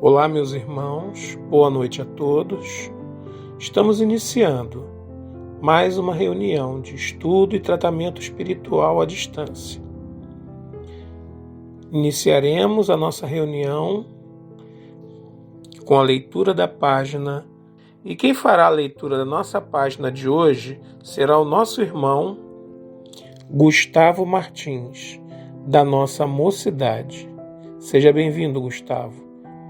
Olá, meus irmãos, boa noite a todos. Estamos iniciando mais uma reunião de estudo e tratamento espiritual à distância. Iniciaremos a nossa reunião com a leitura da página, e quem fará a leitura da nossa página de hoje será o nosso irmão Gustavo Martins, da nossa mocidade. Seja bem-vindo, Gustavo.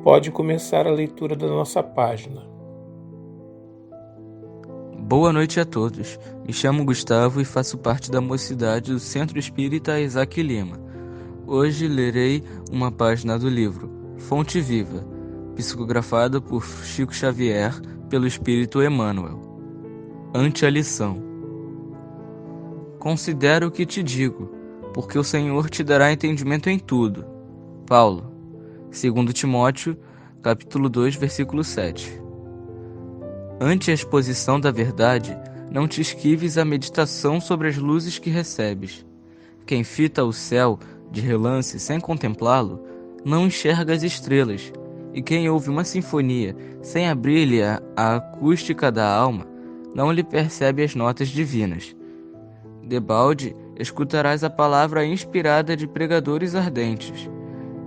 Pode começar a leitura da nossa página. Boa noite a todos. Me chamo Gustavo e faço parte da mocidade do Centro Espírita Isaac Lima. Hoje lerei uma página do livro Fonte Viva, psicografada por Chico Xavier pelo Espírito Emmanuel. Ante a lição. Considera o que te digo, porque o Senhor te dará entendimento em tudo. Paulo, 2 Timóteo, capítulo 2, versículo 7. Ante a exposição da verdade, não te esquives à meditação sobre as luzes que recebes. Quem fita o céu de relance sem contemplá-lo, não enxerga as estrelas, e quem ouve uma sinfonia sem abrir-lhe a acústica da alma, não lhe percebe as notas divinas. Debalde, escutarás a palavra inspirada de pregadores ardentes,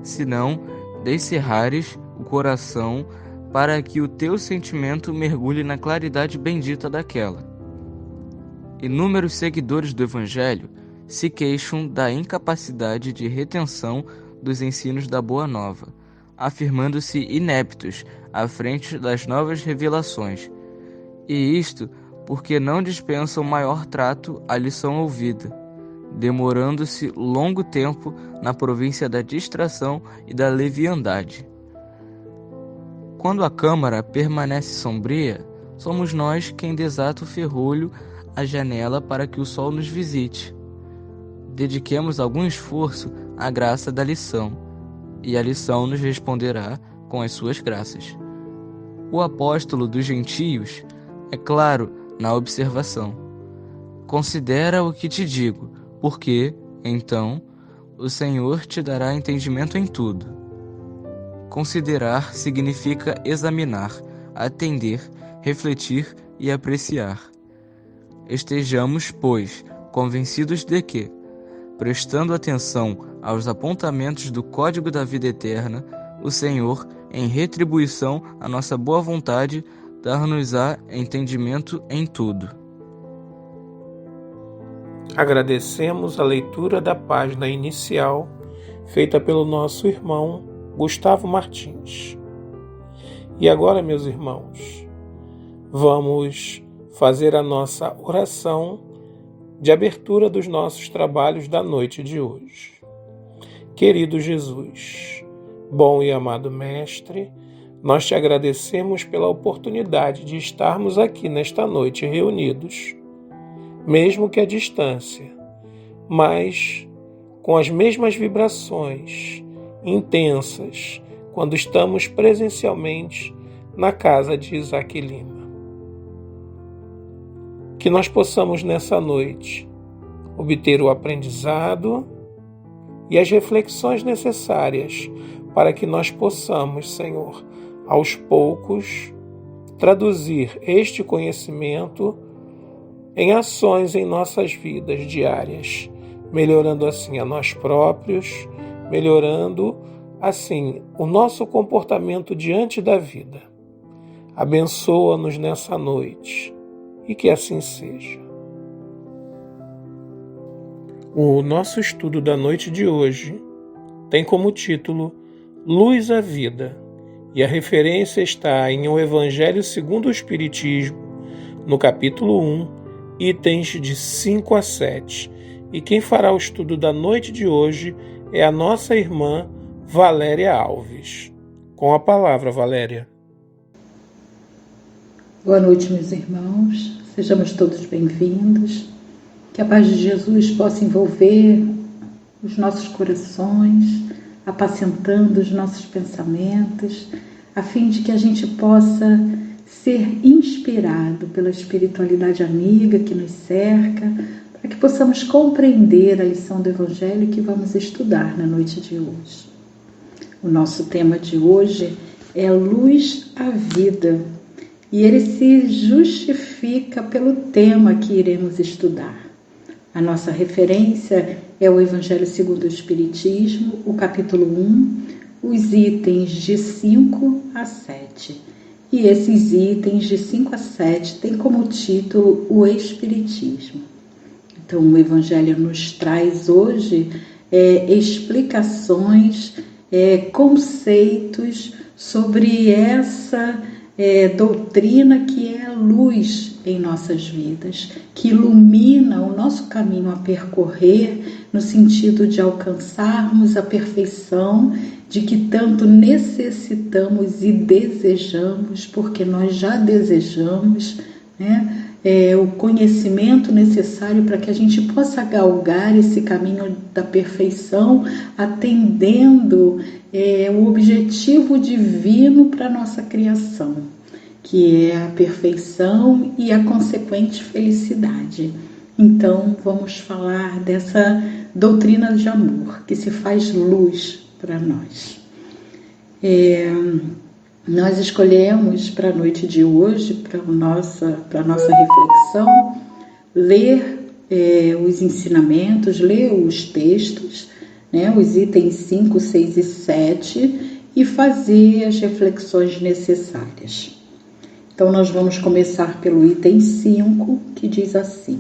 senão descerrares o coração para que o teu sentimento mergulhe na claridade bendita daquela. Inúmeros seguidores do Evangelho se queixam da incapacidade de retenção dos ensinos da Boa Nova, afirmando-se ineptos à frente das novas revelações, e isto porque não dispensam maior trato à lição ouvida, demorando-se longo tempo na província da distração e da leviandade. Quando a câmara permanece sombria, somos nós quem desata o ferrolho à janela para que o sol nos visite. Dediquemos algum esforço à graça da lição, e a lição nos responderá com as suas graças. O apóstolo dos gentios é claro na observação. Considera o que te digo, porque, então, o Senhor te dará entendimento em tudo. Considerar significa examinar, atender, refletir e apreciar. Estejamos, pois, convencidos de que, prestando atenção aos apontamentos do Código da Vida Eterna, o Senhor, em retribuição à nossa boa vontade, dar-nos-á entendimento em tudo. Agradecemos a leitura da página inicial, feita pelo nosso irmão Gustavo Martins. E agora, meus irmãos, vamos fazer a nossa oração de abertura dos nossos trabalhos da noite de hoje. Querido Jesus, bom e amado Mestre, nós te agradecemos pela oportunidade de estarmos aqui nesta noite reunidos, mesmo que à distância, mas com as mesmas vibrações intensas quando estamos presencialmente na casa de Isaac Lima. Que nós possamos nessa noite obter o aprendizado e as reflexões necessárias para que nós possamos, Senhor, aos poucos, traduzir este conhecimento em ações em nossas vidas diárias, melhorando assim a nós próprios, melhorando assim o nosso comportamento diante da vida. Abençoa-nos nessa noite e que assim seja. O nosso estudo da noite de hoje tem como título Luz à Vida, e a referência está em O Evangelho segundo o Espiritismo, no capítulo 1, itens de 5 a 7. E quem fará o estudo da noite de hoje é a nossa irmã Valéria Alves. Com a palavra, Valéria. Boa noite, meus irmãos. Sejamos todos bem-vindos. Que a paz de Jesus possa envolver os nossos corações, apacentando os nossos pensamentos, a fim de que a gente possa ser inspirado pela espiritualidade amiga que nos cerca, para que possamos compreender a lição do Evangelho que vamos estudar na noite de hoje. O nosso tema de hoje é luz à vida. E ele se justifica pelo tema que iremos estudar. A nossa referência é o Evangelho segundo o Espiritismo, o capítulo 1, os itens de 5 a 7. E esses itens de 5 a 7 têm como título o Espiritismo. Então, o Evangelho nos traz hoje explicações, conceitos sobre essa doutrina que é a luz em nossas vidas, que ilumina o nosso caminho a percorrer no sentido de alcançarmos a perfeição de que tanto necessitamos e desejamos, porque nós já desejamos, né? O conhecimento necessário para que a gente possa galgar esse caminho da perfeição, atendendo o objetivo divino para a nossa criação, que é a perfeição e a consequente felicidade. Então, vamos falar dessa doutrina de amor, que se faz luz para nós. Nós escolhemos para a noite de hoje, para a nossa reflexão, ler os ensinamentos, ler os textos, né, os itens 5, 6 e 7, e fazer as reflexões necessárias. Então, nós vamos começar pelo item 5, que diz assim: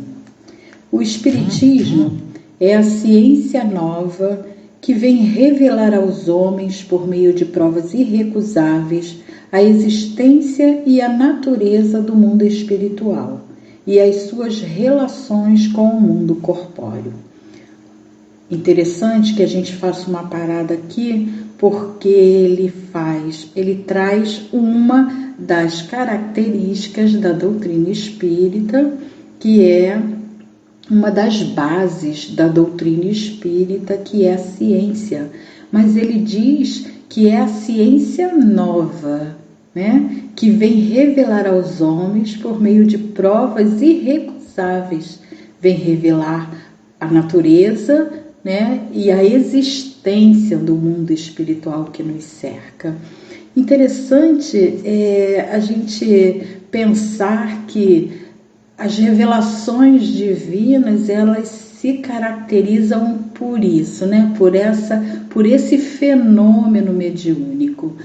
o Espiritismo é a ciência nova que vem revelar aos homens, por meio de provas irrecusáveis, a existência e a natureza do mundo espiritual e as suas relações com o mundo corpóreo. Interessante que a gente faça uma parada aqui, porque ele traz uma das características da doutrina espírita, que é uma das bases da doutrina espírita, que é a ciência. Mas ele diz que é a ciência nova, né? Que vem revelar aos homens, por meio de provas irrecusáveis, vem revelar a natureza, né? E a existência do mundo espiritual que nos cerca. Interessante a gente pensar que as revelações divinas, elas se caracterizam por isso, né? Por esse fenômeno mediúnico.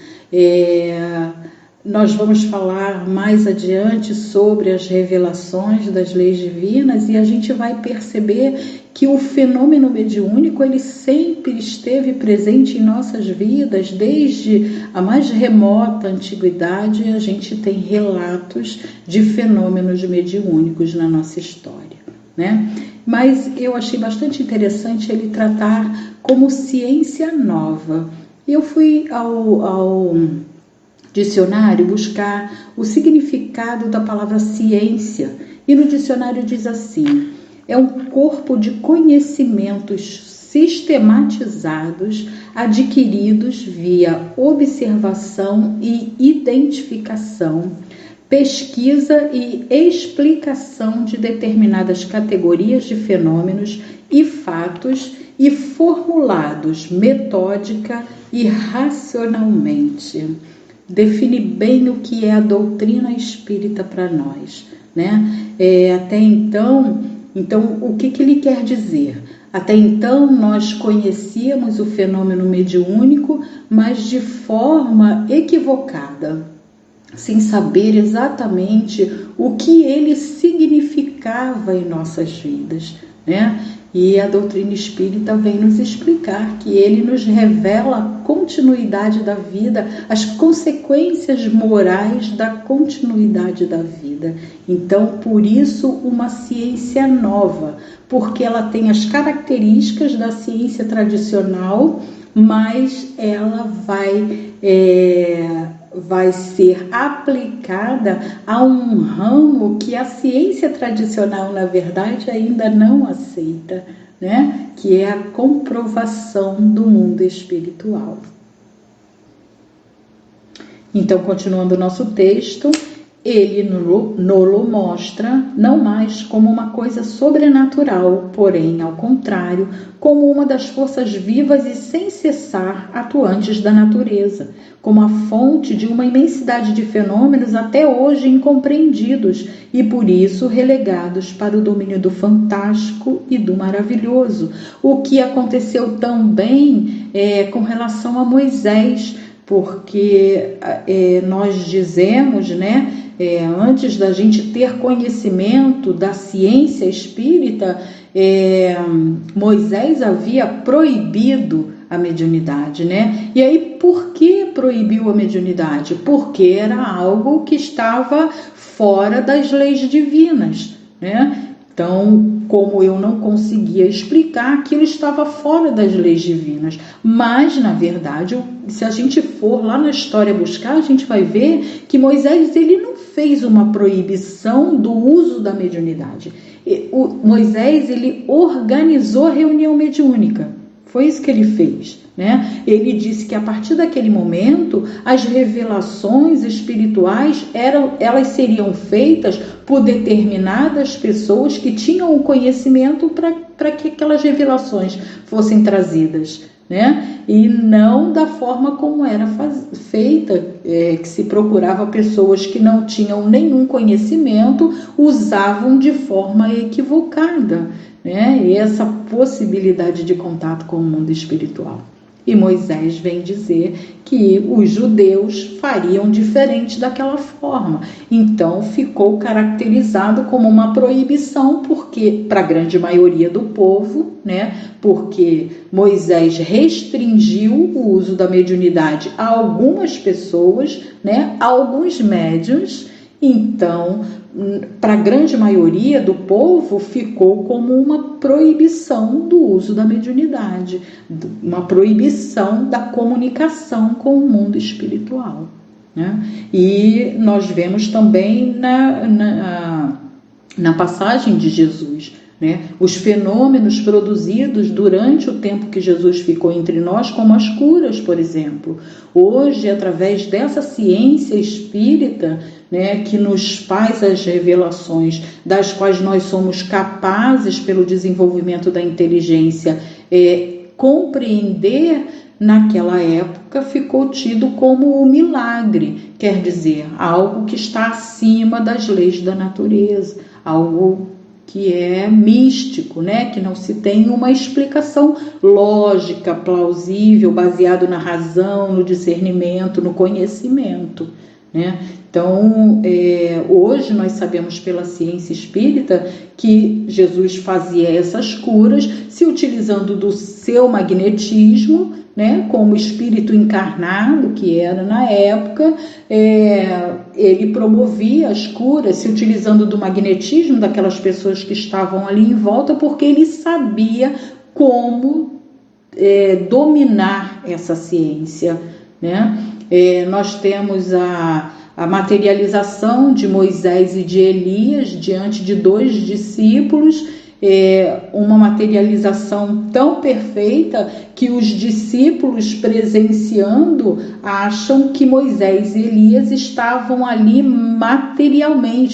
Nós vamos falar mais adiante sobre as revelações das leis divinas e a gente vai perceber que o fenômeno mediúnico ele sempre esteve presente em nossas vidas, desde a mais remota antiguidade. A gente tem relatos de fenômenos mediúnicos na nossa história, né? Mas eu achei bastante interessante ele tratar como ciência nova. Eu fui ao dicionário buscar o significado da palavra ciência, e no dicionário diz assim: é um corpo de conhecimentos sistematizados, adquiridos via observação e identificação, pesquisa e explicação de determinadas categorias de fenômenos e fatos, e formulados metódica e racionalmente. Define bem o que é a doutrina espírita para nós, né? Até então, o que ele quer dizer? Até então, nós conhecíamos o fenômeno mediúnico, mas de forma equivocada, sem saber exatamente o que ele significava em nossas vidas, né? E a doutrina espírita vem nos explicar que ele nos revela a continuidade da vida, as consequências morais da continuidade da vida. Então, por isso, uma ciência nova, porque ela tem as características da ciência tradicional, mas ela vai ser aplicada a um ramo que a ciência tradicional, na verdade, ainda não aceita, né? Que é a comprovação do mundo espiritual. Então, continuando o nosso texto, ele nos mostra não mais como uma coisa sobrenatural, porém, ao contrário, como uma das forças vivas e sem cessar atuantes da natureza, como a fonte de uma imensidade de fenômenos até hoje incompreendidos e, por isso, relegados para o domínio do fantástico e do maravilhoso. O que aconteceu também com relação a Moisés, porque nós dizemos, antes da gente ter conhecimento da ciência espírita, Moisés havia proibido a mediunidade, E aí, por que proibiu a mediunidade? Porque era algo que estava fora das leis divinas, Então, como eu não conseguia explicar, aquilo estava fora das leis divinas. Mas, na verdade, se a gente for lá na história buscar, a gente vai ver que Moisés ele não fez uma proibição do uso da mediunidade. Moisés ele organizou a reunião mediúnica. Foi isso que ele fez, Ele disse que a partir daquele momento as revelações espirituais elas seriam feitas por determinadas pessoas que tinham o conhecimento para que aquelas revelações fossem trazidas, E não da forma como era feita, que se procurava pessoas que não tinham nenhum conhecimento, usavam de forma equivocada, E essa possibilidade de contato com o mundo espiritual. E Moisés vem dizer que os judeus fariam diferente daquela forma. Então ficou caracterizado como uma proibição, porque para a grande maioria do povo, porque Moisés restringiu o uso da mediunidade a algumas pessoas, a alguns médiuns. Então, para a grande maioria do povo, ficou como uma proibição do uso da mediunidade, uma proibição da comunicação com o mundo espiritual, E nós vemos também na passagem de Jesus, os fenômenos produzidos durante o tempo que Jesus ficou entre nós, como as curas, por exemplo. Hoje, através dessa ciência espírita, que nos faz as revelações, das quais nós somos capazes, pelo desenvolvimento da inteligência, compreender, naquela época ficou tido como um milagre, quer dizer, algo que está acima das leis da natureza, algo que é místico, que não se tem uma explicação lógica, plausível, baseado na razão, no discernimento, no conhecimento, Então, hoje nós sabemos pela ciência espírita que Jesus fazia essas curas se utilizando do seu magnetismo, como espírito encarnado que era na época, ele promovia as curas se utilizando do magnetismo daquelas pessoas que estavam ali em volta, porque ele sabia como dominar essa ciência, Nós temos a materialização de Moisés e de Elias diante de 2 discípulos, uma materialização tão perfeita que os discípulos presenciando acham que Moisés e Elias estavam ali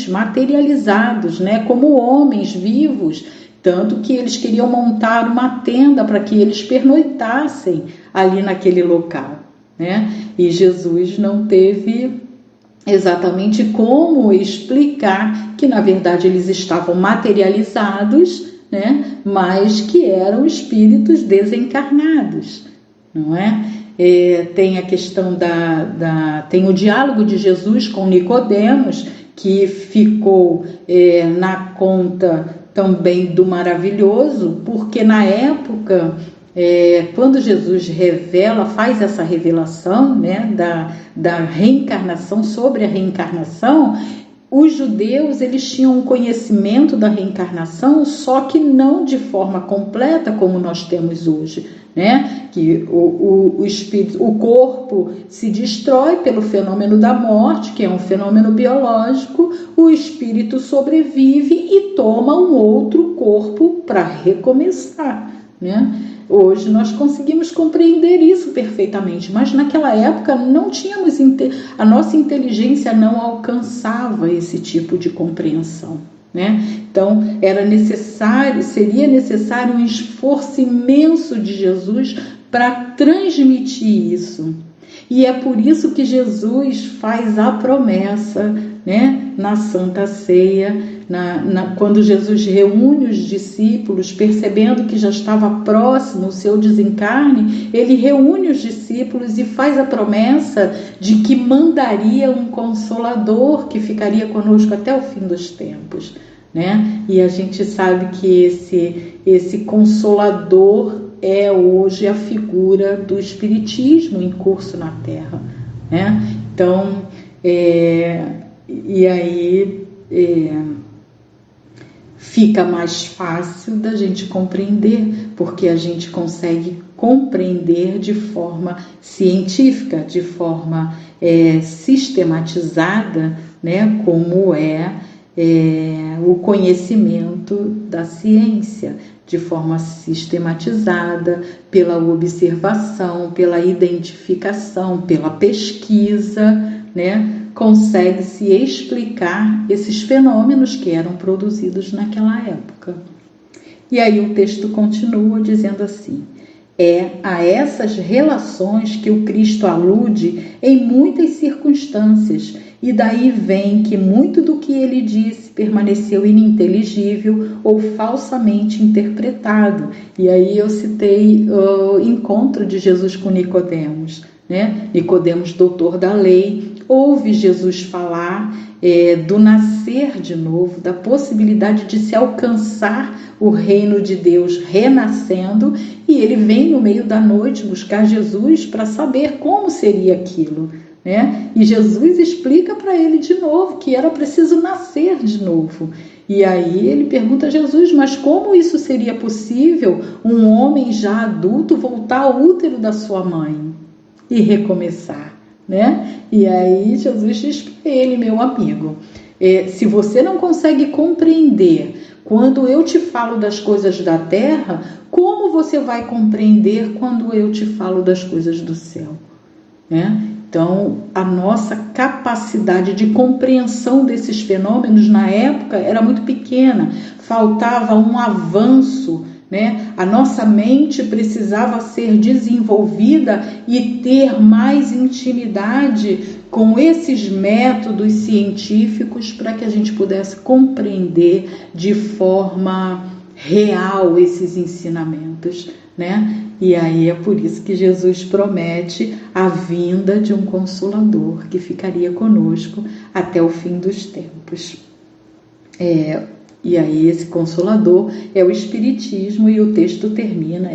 materializados, como homens vivos, tanto que eles queriam montar uma tenda para que eles pernoitassem ali naquele local, E Jesus não teve exatamente como explicar que na verdade eles estavam materializados, mas que eram espíritos desencarnados, não é? Tem a questão tem o diálogo de Jesus com Nicodemos, que ficou na conta também do maravilhoso, porque na época, quando Jesus faz essa revelação, da reencarnação, sobre a reencarnação, os judeus eles tinham um conhecimento da reencarnação, só que não de forma completa como nós temos hoje, que o espírito, o corpo se destrói pelo fenômeno da morte, que é um fenômeno biológico, o espírito sobrevive e toma um outro corpo para recomeçar, né? Hoje nós conseguimos compreender isso perfeitamente, mas naquela época não tínhamos, a nossa inteligência não alcançava esse tipo de compreensão, né? Então seria necessário um esforço imenso de Jesus para transmitir isso. E é por isso que Jesus faz a promessa, né, na Santa Ceia, quando Jesus reúne os discípulos, percebendo que já estava próximo o seu desencarne, ele reúne os discípulos e faz a promessa de que mandaria um Consolador que ficaria conosco até o fim dos tempos, né? E a gente sabe que esse Consolador é hoje a figura do Espiritismo em curso na Terra, né? Então, fica mais fácil da gente compreender, porque a gente consegue compreender de forma científica, de forma sistematizada, né, como o conhecimento da ciência, de forma sistematizada, pela observação, pela identificação, pela pesquisa, né? Consegue-se explicar esses fenômenos que eram produzidos naquela época. E aí o texto continua dizendo assim: é a essas relações que o Cristo alude em muitas circunstâncias, e daí vem que muito do que ele disse permaneceu ininteligível ou falsamente interpretado. E aí eu citei o encontro de Jesus com Nicodemos, né? Nicodemos, doutor da lei, ouve Jesus falar do nascer de novo, da possibilidade de se alcançar o reino de Deus renascendo, e ele vem no meio da noite buscar Jesus para saber como seria aquilo, né? E Jesus explica para ele de novo que era preciso nascer de novo. E aí ele pergunta a Jesus: mas como isso seria possível, um homem já adulto voltar ao útero da sua mãe e recomeçar, né? E aí Jesus diz para ele: meu amigo, se você não consegue compreender quando eu te falo das coisas da terra, como você vai compreender quando eu te falo das coisas do céu, né? Então, a nossa capacidade de compreensão desses fenômenos na época era muito pequena, faltava um avanço, né? A nossa mente precisava ser desenvolvida e ter mais intimidade com esses métodos científicos para que a gente pudesse compreender de forma real esses ensinamentos, né? E aí é por isso que Jesus promete a vinda de um Consolador que ficaria conosco até o fim dos tempos. E aí esse Consolador é o Espiritismo, e o texto termina,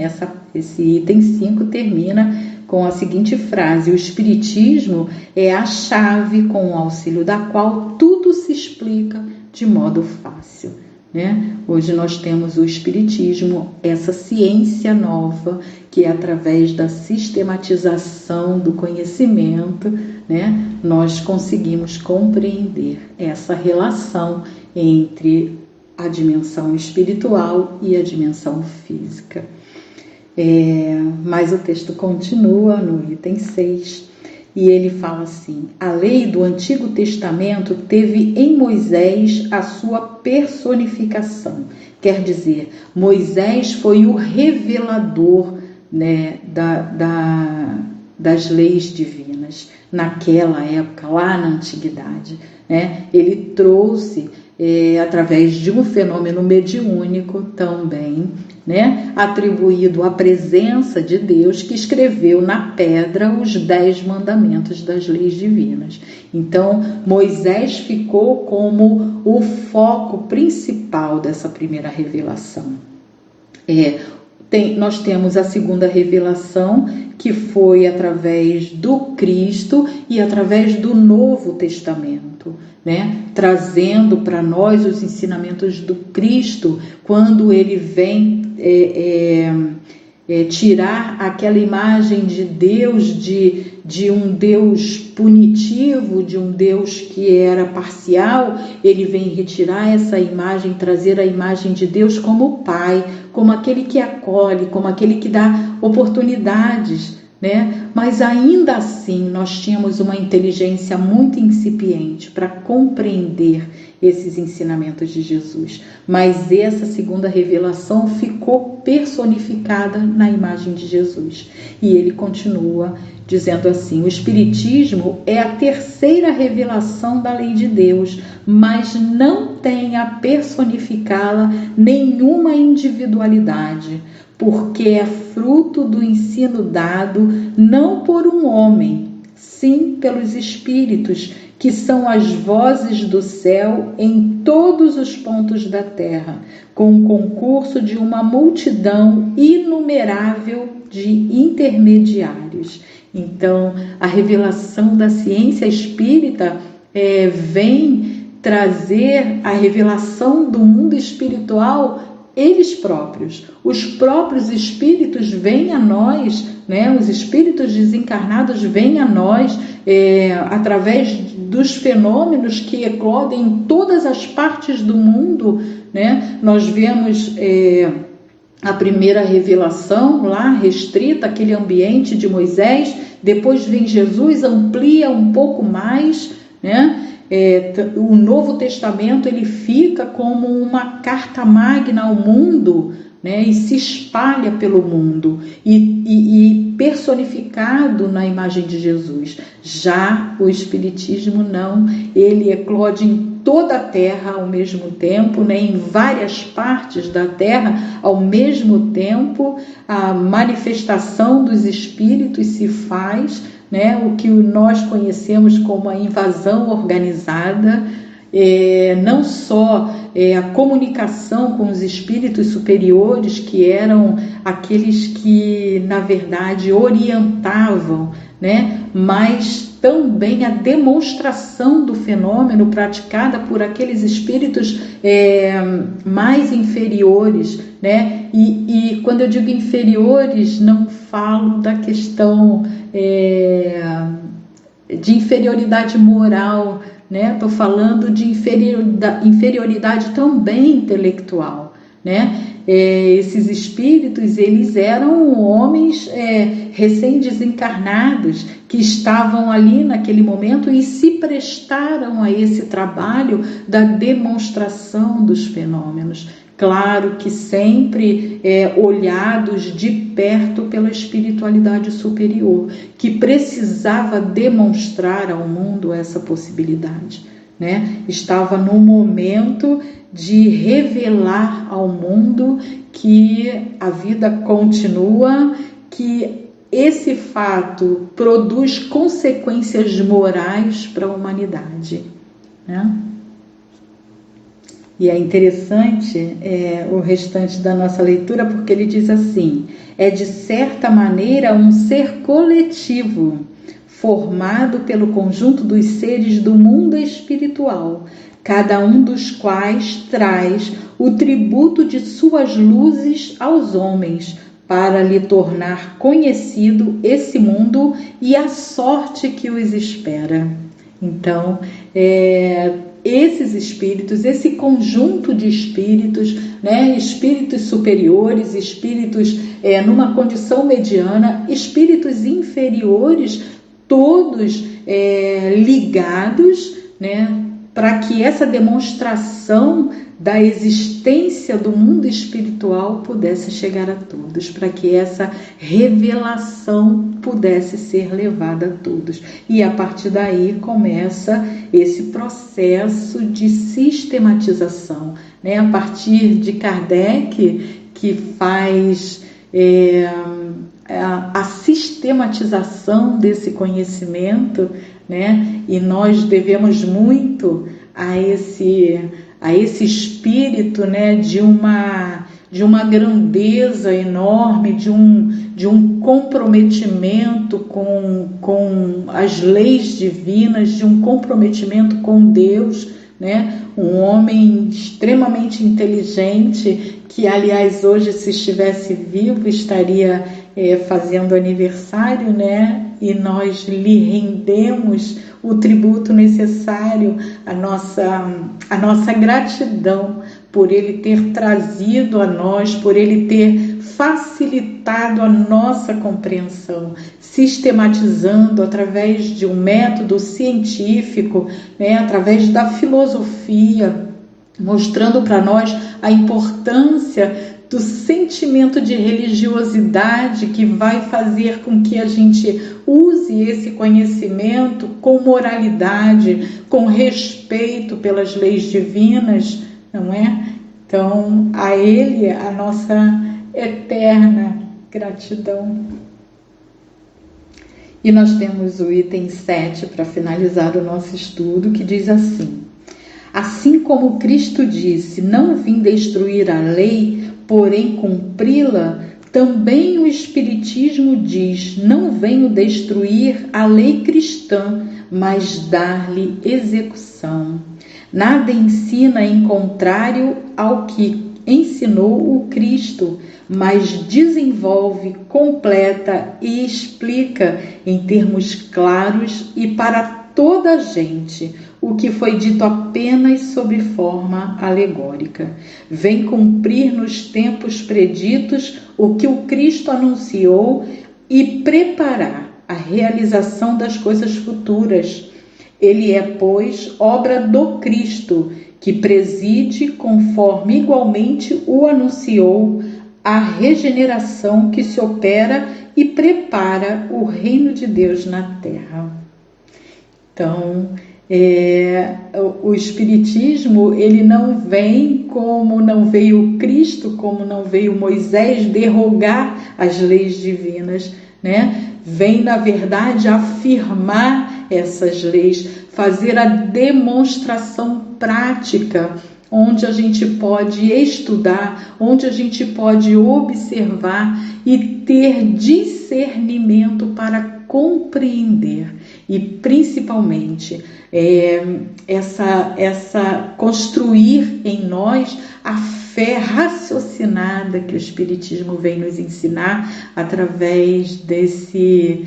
esse item 5 termina com a seguinte frase: o Espiritismo é a chave com o auxílio da qual tudo se explica de modo fácil. Né? Hoje nós temos o Espiritismo, essa ciência nova, que é através da sistematização do conhecimento, né, nós conseguimos compreender essa relação entre a dimensão espiritual e a dimensão física. Mas o texto continua no item 6. E ele fala assim: a lei do Antigo Testamento teve em Moisés a sua personificação. Quer dizer, Moisés foi o revelador, né, das leis divinas naquela época, lá na antiguidade, né? Ele trouxe, através de um fenômeno mediúnico também, né, atribuído à presença de Deus, que escreveu na pedra os 10 mandamentos das leis divinas. Então, Moisés ficou como o foco principal dessa primeira revelação. Nós temos a segunda revelação, que foi através do Cristo e através do Novo Testamento, né? Trazendo para nós os ensinamentos do Cristo, quando ele vem tirar aquela imagem de Deus de um Deus punitivo, de um Deus que era parcial, ele vem retirar essa imagem, trazer a imagem de Deus como Pai, como aquele que acolhe, como aquele que dá oportunidades, né? Mas ainda assim nós tínhamos uma inteligência muito incipiente para compreender esses ensinamentos de Jesus. Mas essa segunda revelação ficou personificada na imagem de Jesus. E ele continua dizendo assim: o Espiritismo é a terceira revelação da lei de Deus, mas não tem a personificá-la nenhuma individualidade, porque é fruto do ensino dado não por um homem, sim pelos Espíritos, que são as vozes do céu em todos os pontos da terra, com o concurso de uma multidão inumerável de intermediários. Então, a revelação da ciência espírita vem trazer a revelação do mundo espiritual. Eles próprios, os próprios espíritos vêm a nós, né? Os espíritos desencarnados vêm a nós através dos fenômenos que eclodem em todas as partes do mundo, né? Nós vemos a primeira revelação lá restrita, aquele ambiente de Moisés, depois vem Jesus, amplia um pouco mais, né? O Novo Testamento ele fica como uma carta magna ao mundo, né, e se espalha pelo mundo e personificado na imagem de Jesus. Já o Espiritismo não, ele eclode em toda a terra ao mesmo tempo, né, em várias partes da terra ao mesmo tempo. A manifestação dos espíritos se faz, né, o que nós conhecemos como a invasão organizada, não só a comunicação com os espíritos superiores, que eram aqueles que, na verdade, orientavam, né, mas também a demonstração do fenômeno praticada por aqueles espíritos mais inferiores, né? E quando eu digo inferiores, não falo da questão de inferioridade moral, né? Estou falando de inferioridade também intelectual, né? Esses espíritos, eles eram homens recém-desencarnados que estavam ali naquele momento e se prestaram a esse trabalho da demonstração dos fenômenos. Claro que sempre olhados de perto pela espiritualidade superior, que precisava demonstrar ao mundo essa possibilidade, né? Estava no momento de revelar ao mundo que a vida continua, que esse fato produz consequências morais para a humanidade, né? E é interessante o restante da nossa leitura, porque ele diz assim: é de certa maneira um ser coletivo, formado pelo conjunto dos seres do mundo espiritual, cada um dos quais traz o tributo de suas luzes aos homens, para lhe tornar conhecido esse mundo e a sorte que os espera. Então, esses espíritos, esse conjunto de espíritos, né, espíritos superiores, espíritos numa condição mediana, espíritos inferiores, todos ligados, né, para que essa demonstração da existência do mundo espiritual pudesse chegar a todos, para que essa revelação pudesse ser levada a todos. E a partir daí começa esse processo de sistematização, né? A partir de Kardec, que faz a sistematização desse conhecimento, né? E nós devemos muito a esse espírito, né, de uma grandeza enorme, de um comprometimento com as leis divinas, de um comprometimento com Deus, né? Um homem extremamente inteligente, que, aliás, hoje, se estivesse vivo, estaria fazendo aniversário, né? E nós lhe rendemos o tributo necessário, a nossa gratidão por ele ter trazido a nós, por ele ter facilitado a nossa compreensão, sistematizando através de um método científico, né, através da filosofia, mostrando para nós a importância do sentimento de religiosidade que vai fazer com que a gente use esse conhecimento com moralidade, com respeito pelas leis divinas, não é? Então, a Ele a nossa eterna gratidão. E nós temos o item 7 para finalizar o nosso estudo, que diz assim: assim como Cristo disse, não vim destruir a lei, porém cumpri-la, também o Espiritismo diz, não venho destruir a lei cristã, mas dar-lhe execução. Nada ensina em contrário ao que ensinou o Cristo, mas desenvolve, completa e explica em termos claros e para toda a gente o que foi dito apenas sob forma alegórica. Vem cumprir nos tempos preditos o que o Cristo anunciou e preparar a realização das coisas futuras. Ele é, pois, obra do Cristo, que preside, conforme igualmente o anunciou, a regeneração que se opera e prepara o reino de Deus na terra. Então, o Espiritismo, ele não vem como não veio Cristo, como não veio Moisés, derrogar as leis divinas, né? Vem, na verdade, afirmar essas leis, fazer a demonstração prática, onde a gente pode estudar, onde a gente pode observar e ter discernimento para compreender. E principalmente construir em nós a fé raciocinada que o Espiritismo vem nos ensinar através desse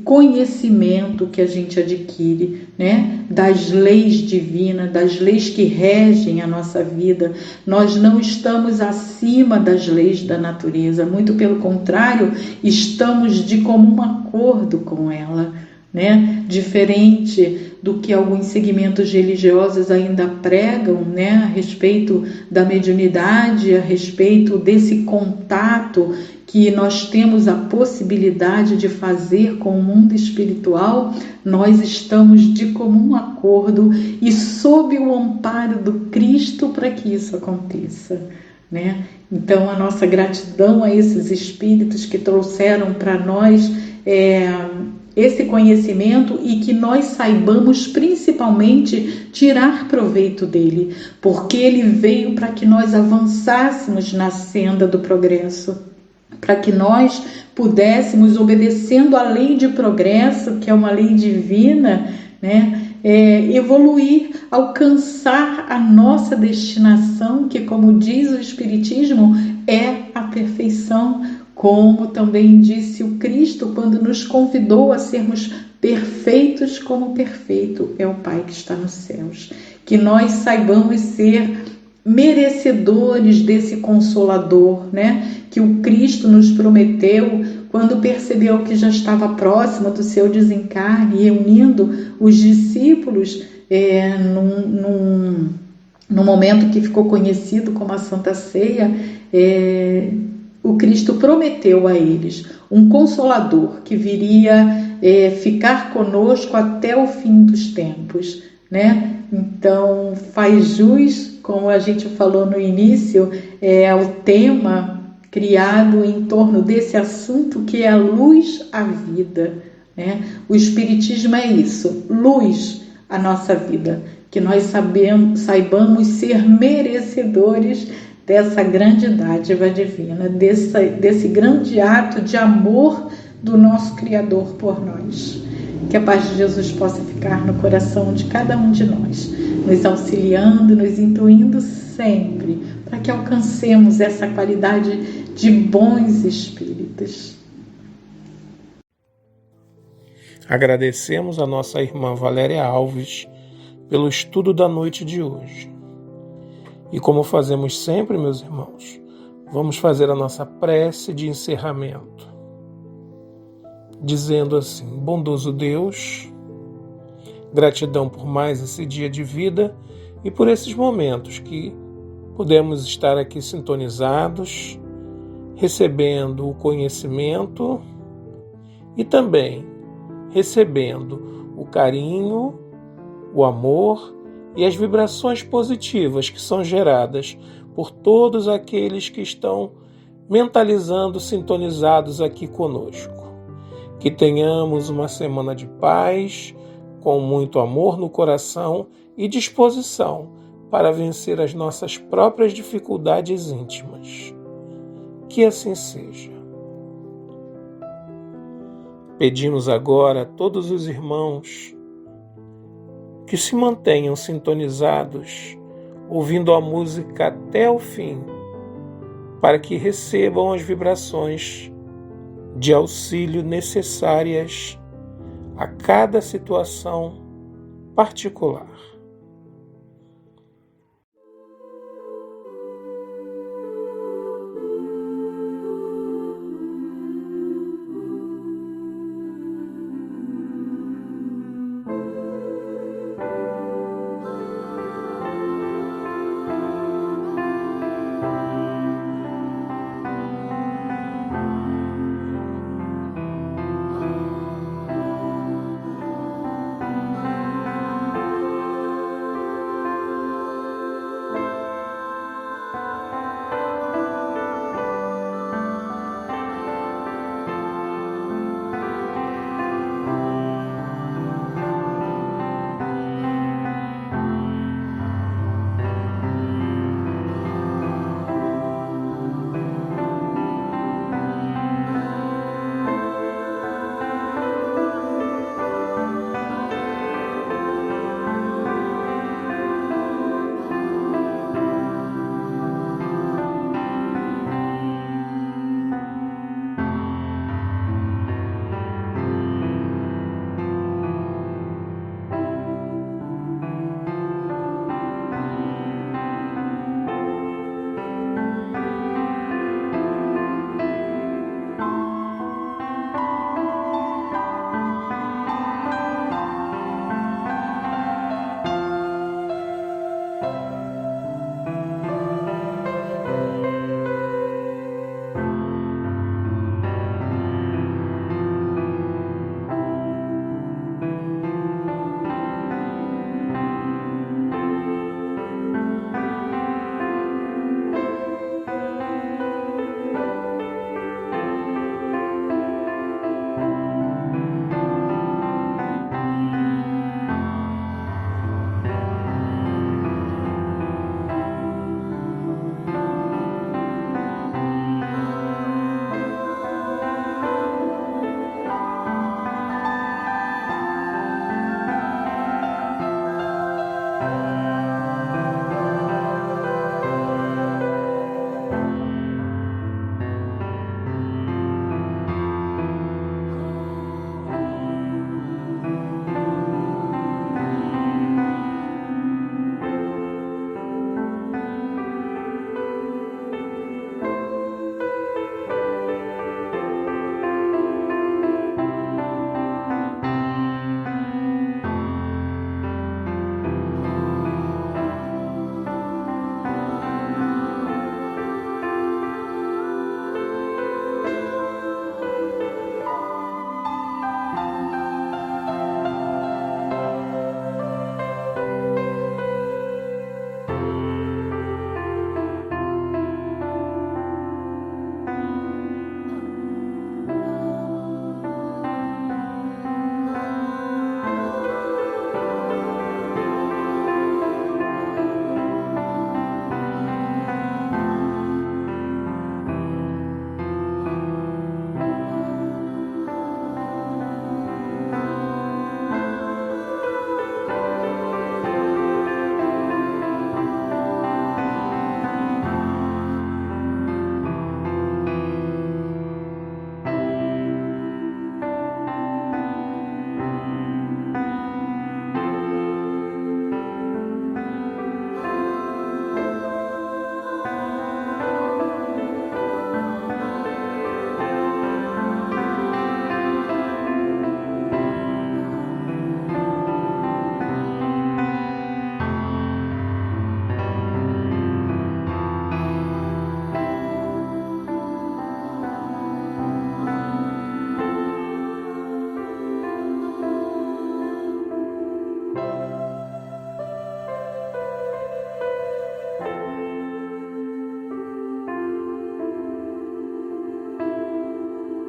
conhecimento que a gente adquire, né? Das leis divinas, das leis que regem a nossa vida. Nós não estamos acima das leis da natureza, muito pelo contrário, estamos de comum acordo com ela, né? Diferente do que alguns segmentos religiosos ainda pregam, né? A respeito da mediunidade, a respeito desse contato que nós temos a possibilidade de fazer com o mundo espiritual, nós estamos de comum acordo e sob o amparo do Cristo para que isso aconteça, né? Então, a nossa gratidão a esses espíritos que trouxeram para nós esse conhecimento e que nós saibamos principalmente tirar proveito dele, porque ele veio para que nós avançássemos na senda do progresso, para que nós pudéssemos, obedecendo a lei de progresso, que é uma lei divina, né, evoluir, alcançar a nossa destinação, que, como diz o Espiritismo, é a perfeição, como também disse o Cristo quando nos convidou a sermos perfeitos como perfeito é o Pai que está nos céus. Que nós saibamos ser merecedores desse Consolador, né? Que o Cristo nos prometeu quando percebeu que já estava próximo do seu desencarne, reunindo os discípulos num momento que ficou conhecido como a Santa Ceia. O Cristo prometeu a eles um Consolador que viria ficar conosco até o fim dos tempos, né? Então, faz jus, como a gente falou no início, o tema criado em torno desse assunto, que é a luz à vida, né? O Espiritismo é isso, luz à nossa vida, que nós saibamos ser merecedores dessa grande dádiva divina, desse grande ato de amor do nosso Criador por nós. Que a paz de Jesus possa ficar no coração de cada um de nós, nos auxiliando, nos intuindo sempre, para que alcancemos essa qualidade de bons espíritos. Agradecemos a nossa irmã Valéria Alves pelo estudo da noite de hoje. E como fazemos sempre, meus irmãos, vamos fazer a nossa prece de encerramento, dizendo assim: bondoso Deus, gratidão por mais esse dia de vida e por esses momentos que pudemos estar aqui sintonizados, recebendo o conhecimento e também recebendo o carinho, o amor e as vibrações positivas que são geradas por todos aqueles que estão mentalizando, sintonizados aqui conosco. Que tenhamos uma semana de paz, com muito amor no coração e disposição para vencer as nossas próprias dificuldades íntimas. Que assim seja. Pedimos agora a todos os irmãos que se mantenham sintonizados, ouvindo a música até o fim, para que recebam as vibrações de auxílio necessárias a cada situação particular.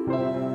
Amém.